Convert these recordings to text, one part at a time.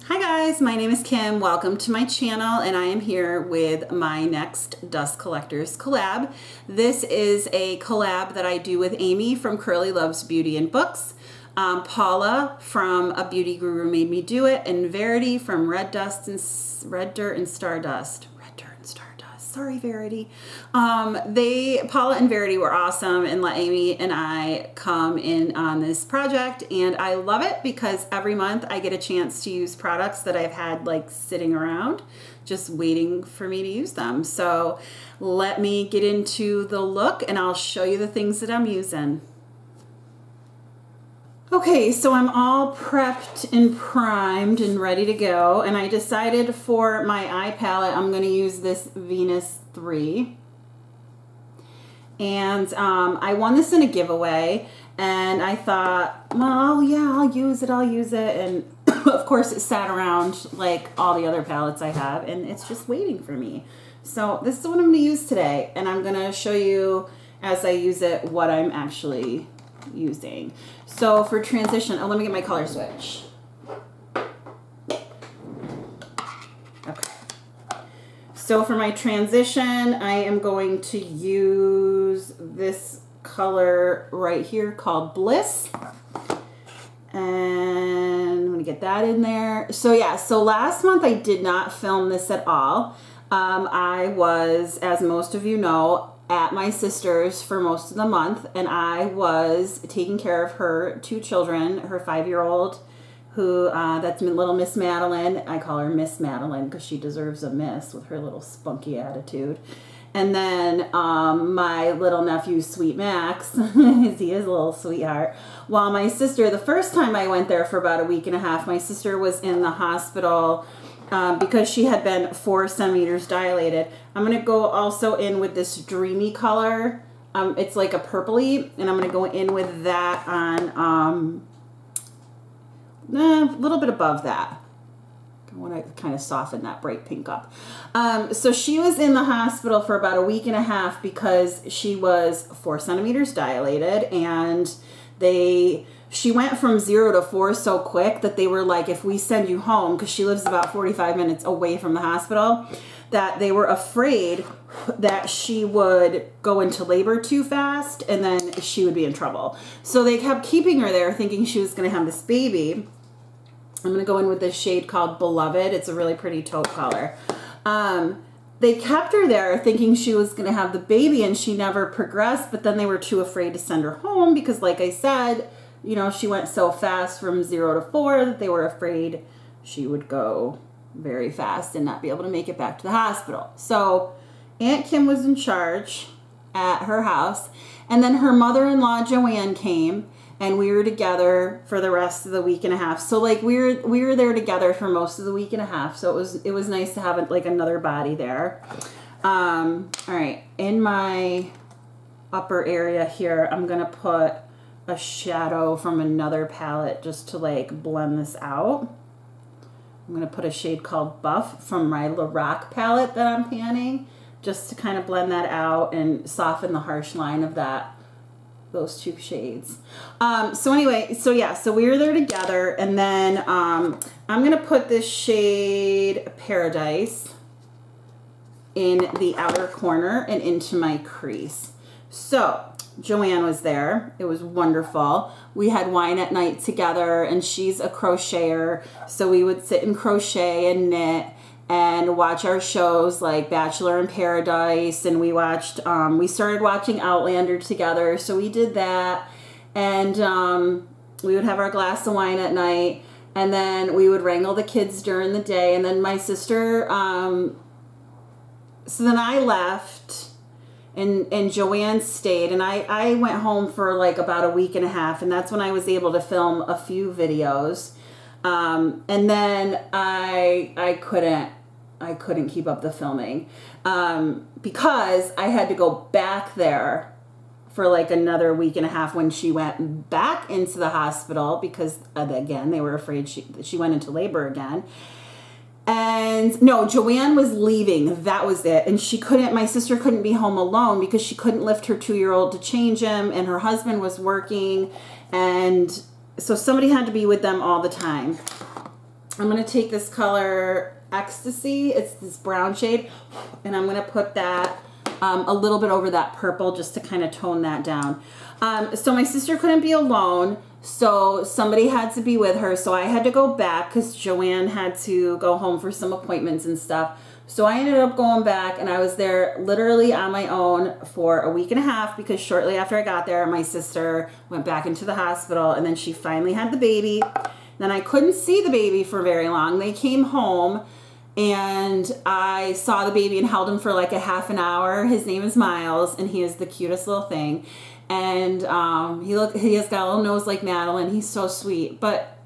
Hi guys, my name is Kim. Welcome to my channel, and I am here with my next Dust Collectors collab. This is a collab that I do with Amy from Curly Loves Beauty and Books, Paula from A Beauty Guru Made Me Do It, and Verity from Red Dirt and Stardust. Sorry, Verity. Paula and Verity were awesome and let Amy and I come in on this project, and I love it because every month I get a chance to use products that I've had like sitting around just waiting for me to use them. So let me get into the look and I'll show you the things that I'm using. Okay, so I'm all prepped and primed and ready to go, and I decided for my eye palette I'm going to use this Venus 3, and I won this in a giveaway, and I thought, well, yeah, I'll use it, and of course it sat around like all the other palettes I have, and it's just waiting for me. So this is what I'm going to use today, and I'm going to show you as I use it what I'm actually using. So for transition, let me get my color switch. Okay. So for my transition, I am going to use this color right here called Bliss. And I'm going to get that in there. So yeah, so last month I did not film this at all. I was, as most of you know, at my sister's for most of the month, and I was taking care of her two children, her 5-year-old, who, that's little Miss Madeline. I call her Miss Madeline because she deserves a miss with her little spunky attitude. And then my little nephew, Sweet Max, he is a little sweetheart. While my sister, the first time I went there for about a week and a half, my sister was in the hospital because she had been 4 centimeters dilated. I'm going to go also in with this dreamy color. It's like a purpley, and I'm going to go in with that on a little bit above that. I want to kind of soften that bright pink up. So she was in the hospital for about a week and a half because she was 4 centimeters dilated, and she went from 0 to 4 so quick that they were like, if we send you home, because she lives about 45 minutes away from the hospital, that they were afraid that she would go into labor too fast and then she would be in trouble. So they kept keeping her there thinking she was going to have this baby. I'm going to go in with this shade called Beloved. It's a really pretty taupe color. They kept her there thinking she was going to have the baby, and she never progressed, but then they were too afraid to send her home because, like I said, you know, she went so fast from 0 to 4 that they were afraid she would go very fast and not be able to make it back to the hospital. So Aunt Kim was in charge at her house, and then her mother-in-law Joanne came, and we were together for the rest of the week and a half. So like we were there together for most of the week and a half. So it was nice to have like another body there. All right, in my upper area here, I'm gonna put a shadow from another palette just to like blend this out. I'm going to put a shade called Buff from my Lorac palette that I'm panning just to kind of blend that out and soften the harsh line of those two shades. So anyway, so yeah, so we were there together, and then I'm going to put this shade Paradise in the outer corner and into my crease. So Joanne was there. It was wonderful. We had wine at night together, and she's a crocheter, so we would sit and crochet and knit and watch our shows like Bachelor in Paradise, and we started watching Outlander together, so we did that, and we would have our glass of wine at night, and then we would wrangle the kids during the day, and then my sister, so then I left, and Joanne stayed, and I went home for like about a week and a half, and that's when I was able to film a few videos. And then I couldn't keep up the filming because I had to go back there for like another week and a half when she went back into the hospital because again they were afraid she went into labor again. And no, Joanne was leaving. That was it. And my sister couldn't be home alone because she couldn't lift her 2-year-old to change him, and her husband was working. And so somebody had to be with them all the time. I'm going to take this color Ecstasy. It's this brown shade. And I'm going to put that a little bit over that purple just to kind of tone that down. So my sister couldn't be alone. So somebody had to be with her. So I had to go back because Joanne had to go home for some appointments and stuff. So I ended up going back, and I was there literally on my own for a week and a half because shortly after I got there, my sister went back into the hospital, and then she finally had the baby. Then I couldn't see the baby for very long. They came home, and I saw the baby and held him for like a half an hour. His name is Miles, and he is the cutest little thing. And he has got a little nose like Madeline. He's so sweet, but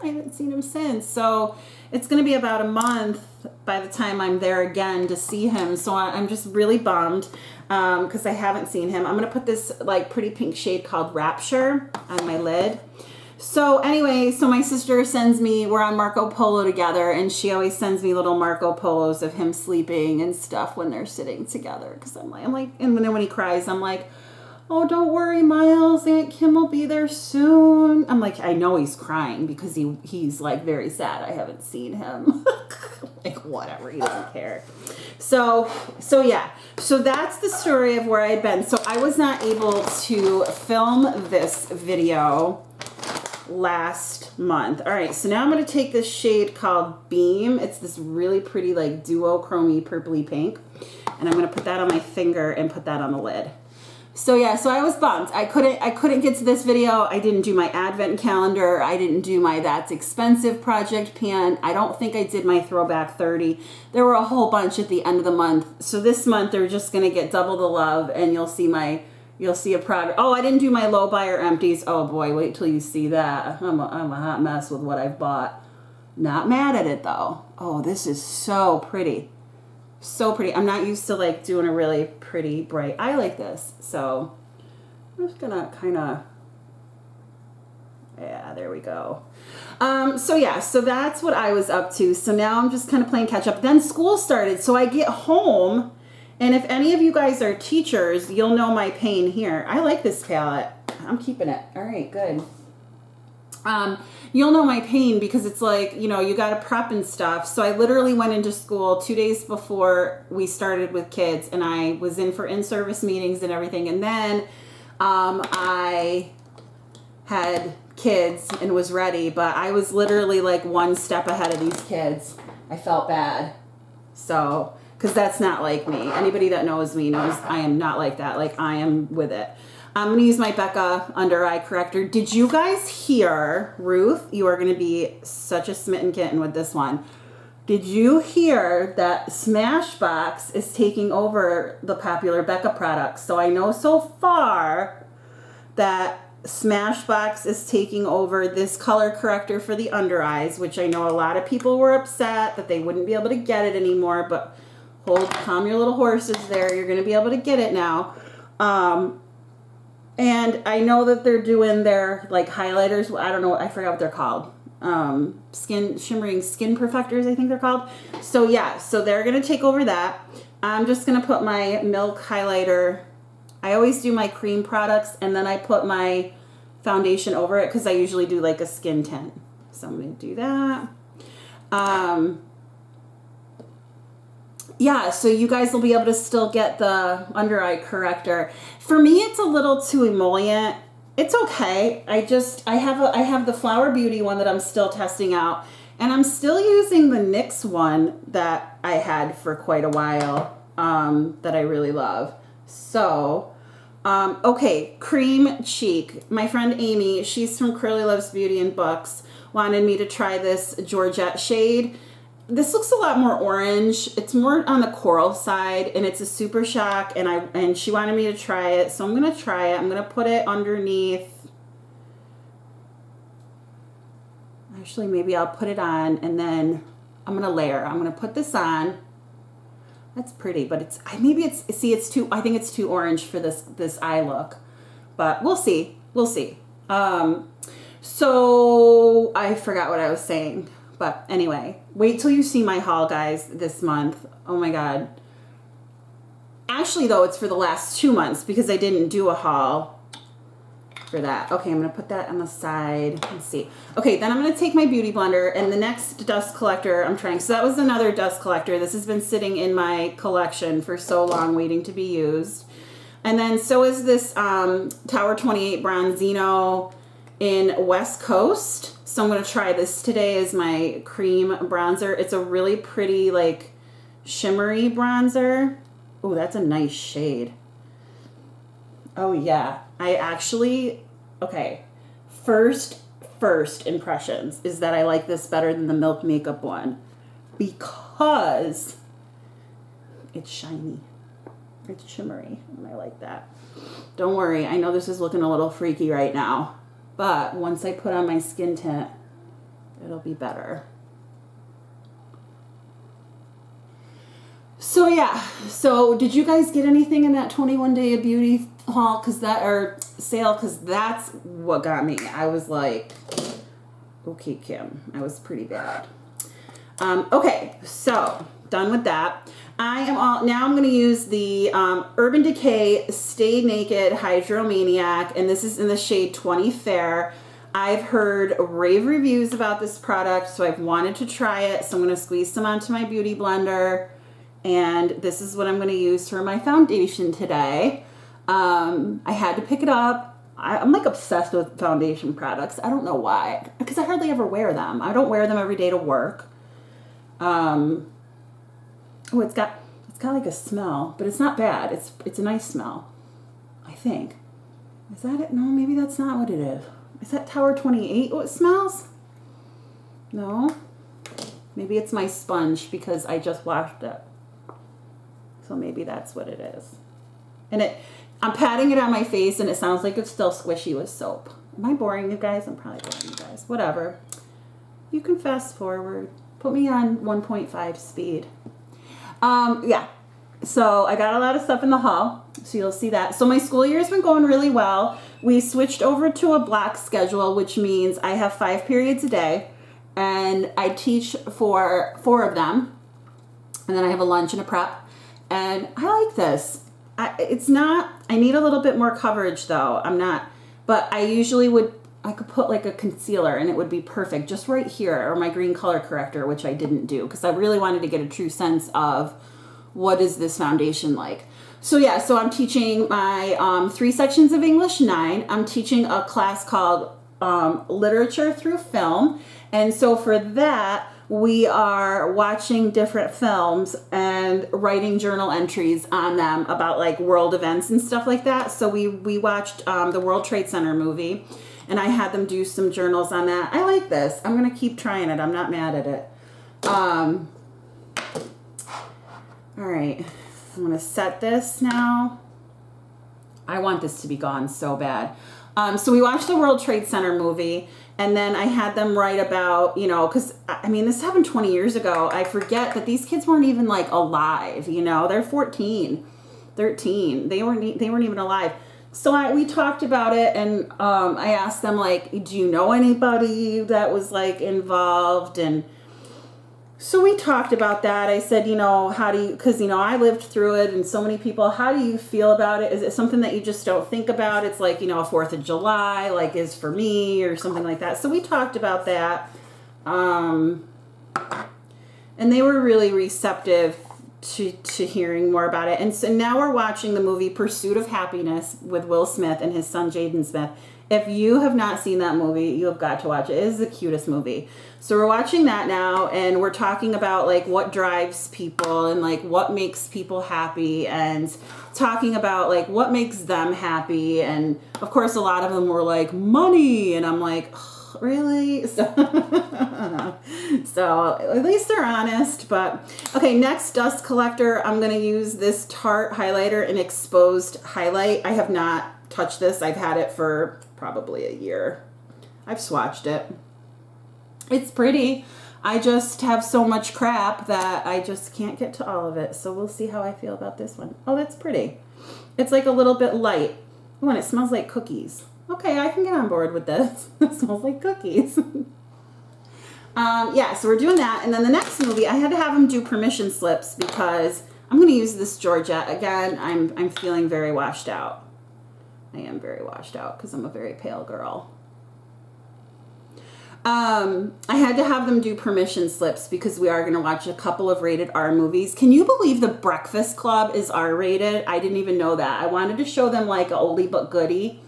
I haven't seen him since. So it's going to be about a month by the time I'm there again to see him. So I'm just really bummed because I haven't seen him. I'm going to put this like pretty pink shade called Rapture on my lid. So anyway, so my sister sends me, we're on Marco Polo together, and she always sends me little Marco Polos of him sleeping and stuff when they're sitting together. Because I'm like, and then when he cries, I'm like, oh, don't worry, Miles, Aunt Kim will be there soon. I'm like, I know he's crying because he's like very sad. I haven't seen him. Like, whatever, he doesn't care. So yeah. So that's the story of where I'd been. So I was not able to film this video last month. All right, so now I'm going to take this shade called Beam. It's this really pretty like duochrome purpley pink. And I'm going to put that on my finger and put that on the lid. So yeah, so I was bummed. I couldn't get to this video. I didn't do my advent calendar. I didn't do my That's Expensive project pan. I don't think I did my throwback 30. There were a whole bunch at the end of the month. So this month they're just gonna get double the love, and you'll see a progress. Oh, I didn't do my low buyer empties. Oh boy, wait till you see that. I'm a hot mess with what I've bought. Not mad at it though. Oh, this is so pretty. So pretty. I'm not used to like doing a really pretty bright eye like this. So I'm just gonna kind of, yeah, there we go. So yeah, so that's what I was up to. So now I'm just kind of playing catch up. Then school started. So I get home, and if any of you guys are teachers, you'll know my pain here. I like this palette. I'm keeping it. All right, good. You'll know my pain because it's like, you know, you got to prep and stuff. So I literally went into school 2 days before we started with kids, and I was in for in-service meetings and everything. And then I had kids and was ready, but I was literally like one step ahead of these kids. I felt bad. So, because that's not like me. Anybody that knows me knows I am not like that. Like, I am with it. I'm going to use my Becca under eye corrector. Did you guys hear, Ruth, you are going to be such a smitten kitten with this one. Did you hear that Smashbox is taking over the popular Becca products? So I know so far that Smashbox is taking over this color corrector for the under eyes, which I know a lot of people were upset that they wouldn't be able to get it anymore, but calm your little horses there. You're going to be able to get it now. And I know that they're doing their like highlighters. I don't know. I forgot what they're called. Shimmering skin perfectors, I think they're called. So yeah, so they're going to take over that. I'm just going to put my Milk highlighter. I always do my cream products, and then I put my foundation over it because I usually do like a skin tint. So I'm going to do that. Yeah, so you guys will be able to still get the under eye corrector. For me, it's a little too emollient. It's okay. I have the Flower Beauty one that I'm still testing out, and I'm still using the NYX one that I had for quite a while that I really love. So, okay, Cream Cheek. My friend Amy, she's from Curly Loves Beauty and Books, wanted me to try this Georgette shade. This looks a lot more orange. It's more on the coral side, and it's a super shock, and she wanted me to try it, so I'm going to try it. I'm going to put it underneath. Actually, maybe I'll put it on, and then I'm going to layer. I'm going to put this on. That's pretty, but it's too, I think it's too orange for this eye look, but we'll see. We'll see. So I forgot what I was saying. But anyway, wait till you see my haul, guys, this month. Oh my God. Actually, though, it's for the last 2 months because I didn't do a haul for that. Okay, I'm going to put that on the side. Let's see. Okay, then I'm going to take my Beauty Blender, and the next dust collector I'm trying. So that was another dust collector. This has been sitting in my collection for so long, waiting to be used. And then so is this Tower 28 Bronzino in West Coast. So I'm going to try this today as my cream bronzer. It's a really pretty, like, shimmery bronzer. Oh, that's a nice shade. Oh, yeah. I actually, okay, first impressions is that I like this better than the Milk Makeup one because it's shiny. It's shimmery, and I like that. Don't worry, I know this is looking a little freaky right now, but once I put on my skin tint, it'll be better. So yeah, so did you guys get anything in that 21 Day of Beauty haul? Sale, because that's what got me. I was like, okay, Kim, I was pretty bad. Okay, so done with that. Now I'm going to use the Urban Decay Stay Naked Hydromaniac, and this is in the shade 20 Fair. I've heard rave reviews about this product, so I've wanted to try it. So I'm going to squeeze some onto my Beauty Blender, and this is what I'm going to use for my foundation today. I had to pick it up. I'm like obsessed with foundation products. I don't know why, because I hardly ever wear them. I don't wear them every day to work. Oh, it's got like a smell, but it's not bad. It's a nice smell, I think. Is that it? No, maybe that's not what it is. Is that Tower 28 what it smells? No. Maybe it's my sponge because I just washed it. So maybe that's what it is. And I'm patting it on my face and it sounds like it's still squishy with soap. Am I boring you guys? I'm probably boring you guys. Whatever. You can fast forward. Put me on 1.5 speed. Yeah. So I got a lot of stuff in the haul. So you'll see that. So my school year has been going really well. We switched over to a block schedule, which means I have 5 periods a day. And I teach for 4 of them. And then I have a lunch and a prep. And I like this. I need a little bit more coverage though. But I could put like a concealer and it would be perfect just right here, or my green color corrector, which I didn't do because I really wanted to get a true sense of what is this foundation like. So yeah, so I'm teaching my 3 sections of English 9. I'm teaching a class called Literature Through Film. And so for that, we are watching different films and writing journal entries on them about like world events and stuff like that. So we watched the World Trade Center movie, and I had them do some journals on that. I like this. I'm going to keep trying it. I'm not mad at it. All right. I'm going to set this now. I want this to be gone so bad. So we watched the World Trade Center movie, and then I had them write about, because, I mean, this happened 20 years ago. I forget that these kids weren't even, like, alive, They're 14, 13. They weren't even alive. So we talked about it, and I asked them, like, do you know anybody that was, like, involved? And so we talked about that. I said, how do you, because, I lived through it and so many people, how do you feel about it? Is it something that you just don't think about? It's like, a 4th of July, like is for me or something like that. So we talked about that. And they were really receptive to hearing more about it. And so now we're watching the movie Pursuit of Happiness with Will Smith and his son, Jaden Smith. If you have not seen that movie, you have got to watch it. It is the cutest movie. So we're watching that now, and we're talking about like what drives people and like what makes people happy, and talking about like what makes them happy. And of course, a lot of them were like money, and I'm like, oh, really? So at least they're honest. But okay, next dust collector, I'm gonna use this Tarte highlighter in Exposed Highlight. I have not touched this. I've had it for probably a year. I've swatched it. It's pretty. I just have so much crap that I just can't get to all of it. So we'll see how I feel about this one. Oh, that's pretty. It's like a little bit light. Oh, and it smells like cookies. Okay, I can get on board with this. It smells like cookies. Yeah, so we're doing that. And then the next movie, I had to have them do permission slips because I'm going to use this Georgette again. I'm feeling very washed out. I am very washed out because I'm a very pale girl. I had to have them do permission slips because we are going to watch a couple of rated R movies. Can you believe The Breakfast Club is R rated? I didn't even know that. I wanted to show them like a oldie but goodie.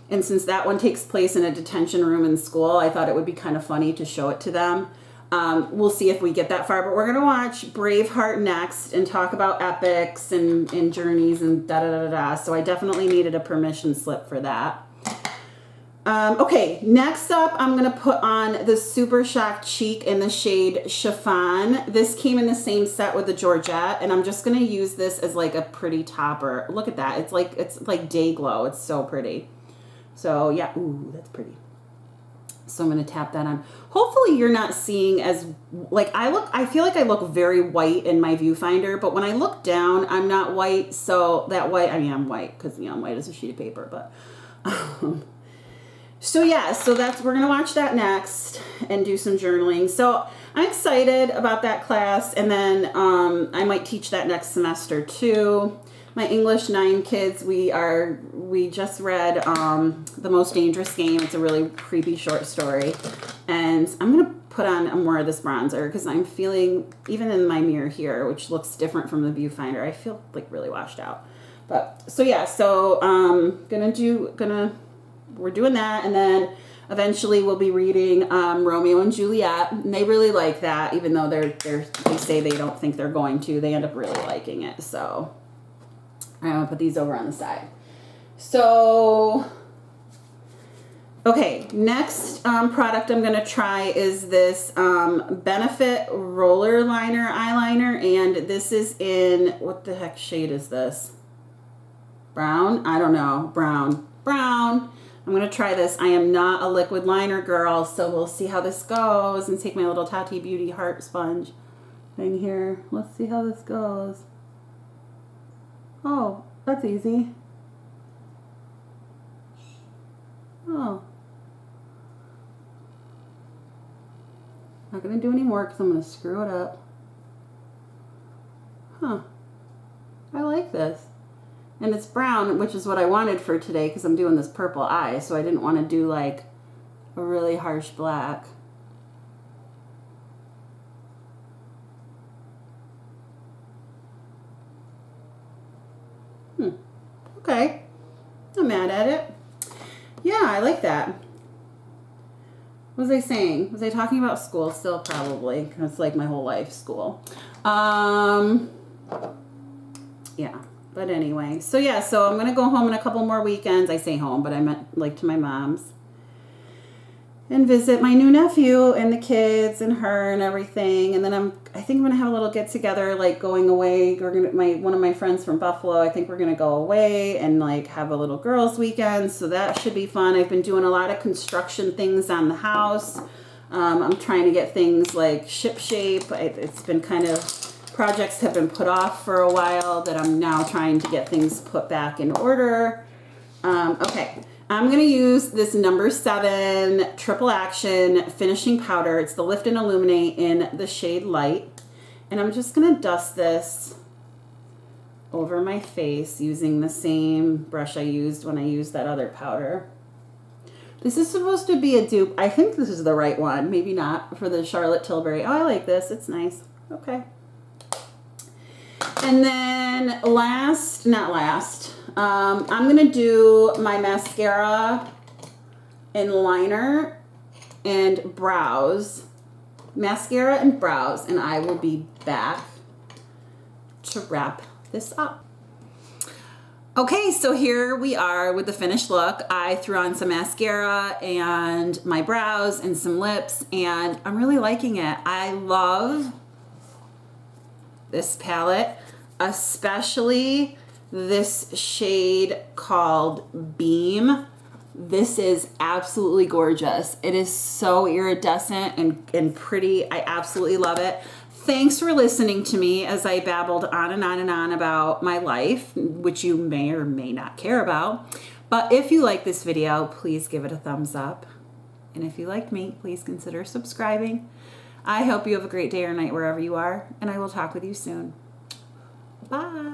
And since that one takes place in a detention room in school, I thought it would be kind of funny to show it to them. We'll see if we get that far, but we're going to watch Braveheart next and talk about epics and journeys and da-da-da-da-da. So I definitely needed a permission slip for that. Okay, next up, I'm going to put on the Super Shock Cheek in the shade Chiffon. This came in the same set with the Georgette, and I'm just going to use this as like a pretty topper. Look at that. It's like day glow. It's so pretty. So yeah, ooh, that's pretty. So I'm going to tap that on. Hopefully you're not seeing as, like I feel like I look very white in my viewfinder, but when I look down, I'm not white. So that white, I mean, I'm white because, you know, I'm white as a sheet of paper, but, so yeah, so we're going to watch that next and do some journaling. So I'm excited about that class. And then, I might teach that next semester too. My English 9 kids, we just read The Most Dangerous Game. It's a really creepy short story. And I'm going to put on more of this bronzer because I'm feeling, even in my mirror here, which looks different from the viewfinder, I feel like really washed out. But, so yeah, so we're doing that. And then eventually we'll be reading Romeo and Juliet. And they really like that, even though they say they don't think they're going to. They end up really liking it, so I'm going to put these over on the side. So, okay, next product I'm going to try is this Benefit Roller Liner Eyeliner. And this is in, what the heck shade is this? Brown? I don't know. Brown. I'm going to try this. I am not a liquid liner girl, so we'll see how this goes. And take my little Tati Beauty heart sponge thing here. Let's see how this goes. Oh, that's easy. Oh. Not going to do any more because I'm going to screw it up. Huh. I like this. And it's brown, which is what I wanted for today because I'm doing this purple eye, so I didn't want to do like a really harsh black. Okay, I'm mad at it. Yeah, I like that. What was I saying? Was I talking about school still? Probably, because it's like my whole life, school. Yeah, but anyway. So yeah, so I'm going to go home in a couple more weekends. I say home, but I meant like to my mom's. And visit my new nephew and the kids and her and everything. And then I think I'm going to have a little get together, like going away. One of my friends from Buffalo, I think we're going to go away and like have a little girls weekend. So that should be fun. I've been doing a lot of construction things on the house. I'm trying to get things like ship shape. It's been kind of, projects have been put off for a while that I'm now trying to get things put back in order. Okay. I'm going to use this number 7 Triple Action Finishing Powder. It's the Lift and Illuminate in the shade Light. And I'm just going to dust this over my face using the same brush I used when I used that other powder. This is supposed to be a dupe. I think this is the right one. Maybe not, for the Charlotte Tilbury. Oh, I like this. It's nice. Okay. And then I'm going to do my mascara and liner and brows. Mascara and brows, and I will be back to wrap this up. Okay, so here we are with the finished look. I threw on some mascara and my brows and some lips, and I'm really liking it. I love this palette, especially this shade called Beam. This is absolutely gorgeous. It is so iridescent and pretty. I absolutely love it. Thanks for listening to me as I babbled on and on and on about my life, which you may or may not care about. But if you like this video, please give it a thumbs up. And if you like me, please consider subscribing. I hope you have a great day or night wherever you are, and I will talk with you soon. Bye.